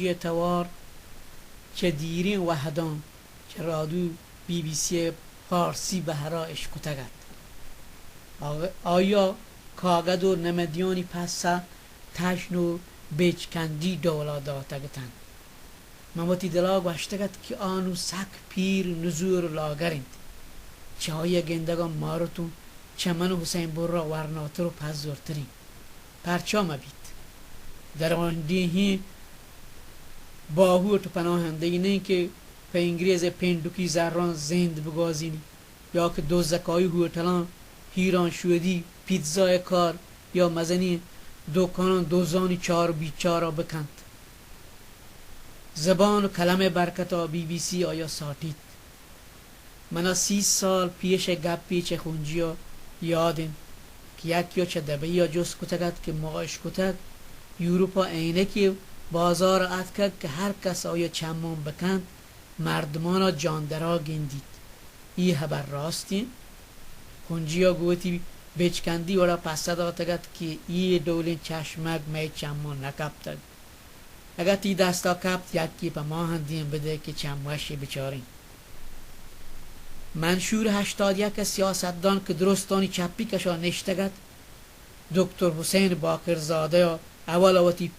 خونجی توار که دیرین وحدان که رادو بی بی سی پارسی به هرا اشکتگد آیا کاغد و نمدیانی پسا تشنو بیچکندی دولا داتگتن مموتی دلا گوشتگد که آنو سک پیر نزور لاگرند چه های گندگان مارتون چه من حسین برا ورناتر و پزورترین پرچا مبید در آن دیهی باهو تو پناهنده اینه که به انگریز پندوکی زران زند بگازینی یا که دوزکایی هوتلان هیران شودی پیتزای کار یا مزنی دکانان دوزانی چار بیچارا بکند زبان و کلم برکتا بی بی سی آیا ساتید منا 30 سال پیش گپی چه خونجیا یادیم که یکی چه دبه یا جز کتگد که معاش کتگ یوروپا اینه که بازار اتکد که هر کس آیا چمان بکند مردمانا جاندرا گندید ای خبر راستی خونجیا گوتی بیچکندی وڑا پسد آتگد که ای دولین چشمک می چمان نکبتد اگر تی دستا کبت یکی پا ما هندیم بده که چموشی بچارین منشور 81 سیاستدان که درستانی چپی کشا نشتگد دکتر حسین باقرزاده اول آواتی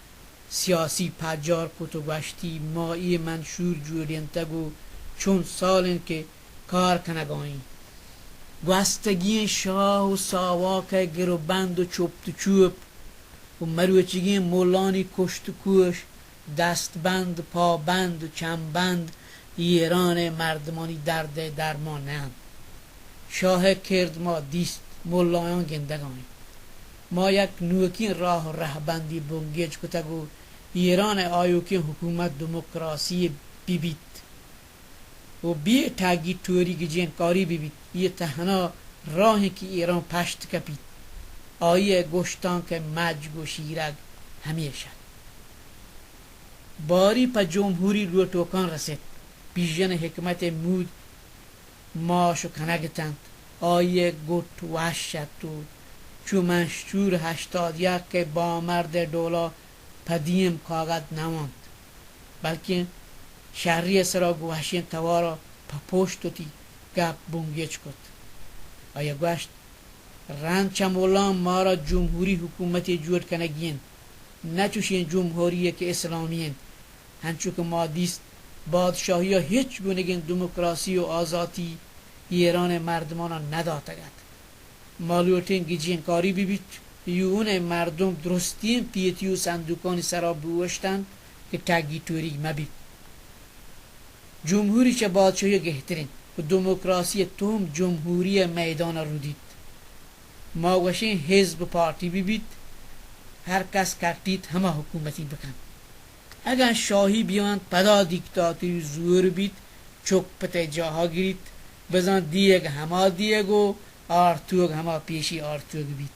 سیاسی پجار کتو گوشتی ما ای منشور جورینتگو چون سالن که کار کنگاین گوستگی شاه و ساواک گروبند و چوب تو چوب و مروچگی مولانی کشت و کوش دستبند پابند و چمبند ایران مردمانی درد درمان نهند شاه کرد ما دیست مولایان گندگانی ما یک نوکین راه و رهبندی بنگیج کتگو ایران آیوکین حکومت دموکراسی بیبید و بی تاگی توری گجین کاری بیبید یه تهنا راهی که ایران پشت کپید آیه گشتان که مجگ و شیرگ همیشه باری پا جمهوری رو توکان رسید بیژن حکمت مود ماشو کنگتند آیه گوت وحشت و چو منشور 81 که با مرد دولا پدیم کاغد نماند بلکه شهری سرا گوشین توارا پا پشت تی گپ بونگیچ کد آیا گوشت رند چمولان ما را جمهوری حکومتی جور کنگین نچوشین جمهوریه که اسلامین هنچو که ما دیست بادشاهی ها هیچ گونگین دموکراسی و آزادی ایران مردمان نداتگد مالوتین گیجین کاری بیبید یون مردم درستین پیتی و صندوقان سرا بوشتن که تگی توری مبید جمهوری چه بادشاهی گهترین و دموکراسی توم جمهوری میدان رو دید ما وشین حزب پارتی بیبید هر کس کردید همه حکومتی بکن اگر شاهی بیاند پدا دیکتاتوری زور بید چوک جاها گیرید بزن دیگ همه دیگ و آرتوگ همه پیشی آرتوگ بید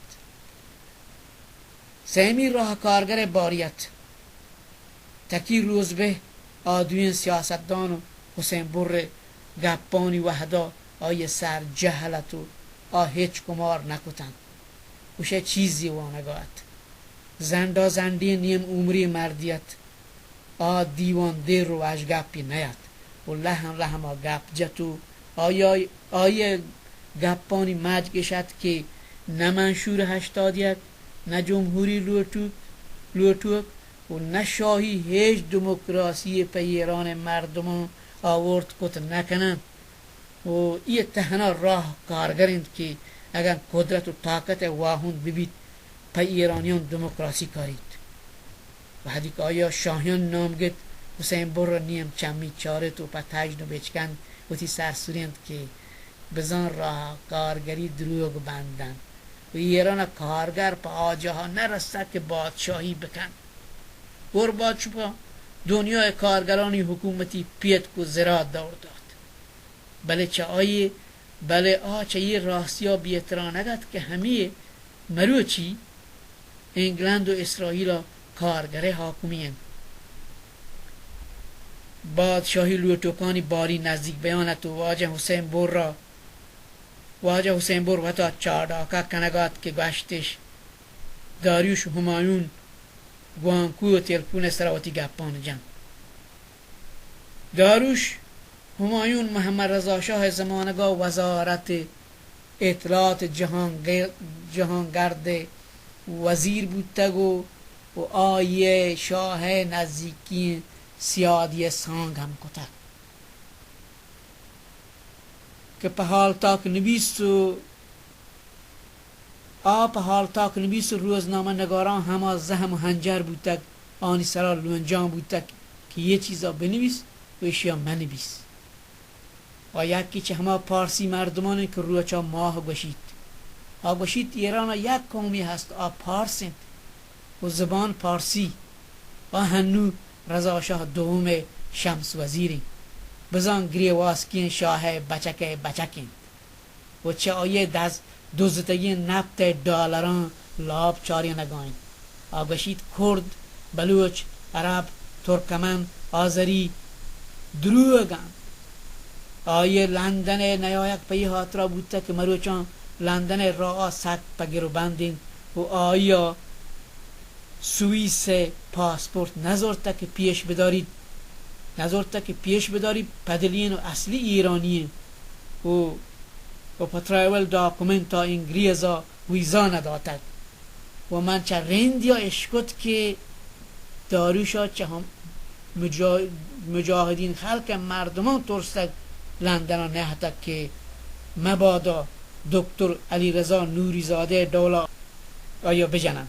سیمی راه کارگر باریت تکی روز به آدوین سیاستدان و حسین بر گپانی وحدا آیه سر جهلت و هیچ کمار نکتن وشه چیزی وانگاهت زندا زندی نیم عمری مردیت دیوان دیر رو اش گپی نیاد و لهم گپ جتو آیه گپانی مجگشد که نه منشور 81 نه جمهوری لوتوک و نه شاهی هیچ دموکراسی پیران مردمان آورد کت نکنن و این تهنا راه کارگرند که اگر قدرت و طاقت واهون ببید پی ایرانیان دموکراسی کارید و حدی که آیا شاهیان نامگد حسین بر نیم چمی چارت و پا تجنو بیچکن و تی سرسوریند که بزن راه کارگری دروگ بندن و ایران کارگر پا آجاها نرسد که بادشاهی بکن قربات شپا دنیا کارگرانی حکومتی پیت کو زراعت دور داد بله چه یه راستیا بیترانگد که همه مروچی انگلند و اسرائیل کارگر حاکمین بادشاهی لوتوکانی باری نزدیک بیانت و واجه حسین بر و تا چارداکا کنگات که گشتش داریوش همایون گوانکو و تلفون سراواتی گپان جن داروش همایون محمد رضا شاه زمانگاه وزارت اطلاعات جهانگرد وزیر بودتگ و آیه شاه نزدیکی سیادی سانگ هم کتک که په حال تاک نویس و په حال تاک نویس و روزنامه نگاران همه زهم و هنجر بودتگ آنی سرا لونجان بودتگ که یه چیزا بنویس و اشیا منویس و یکی چه همه پارسی مردمانی که روچا ماه گوشید گوشید ایران یک قومی هست پارسند و زبان پارسی و هنو رضا شاه دوم شمس وزیری بزان گریواسکین شاه بچکین و چه آیه دز دوزتگی نفت دالران لاب چاری نگاین گوشید کرد بلوچ عرب ترکمن آذری دروگان آیه لندن نیایک پی هاترا بودتا که مروچان لندن را سک پگیرو بندین و آیا سوئیس پاسپورت نذارتا که پیش بدارید پدلین و اصلی ایرانی و پترایول داکومنتا انگریزا ویزا نداتد و من چه رندیا اشکت که داروشا چه هم مجاهدین خلق مردمان ترستک لندن نهتک که مبادا دکتر علی رضا نوری زاده دولا آیا بجنن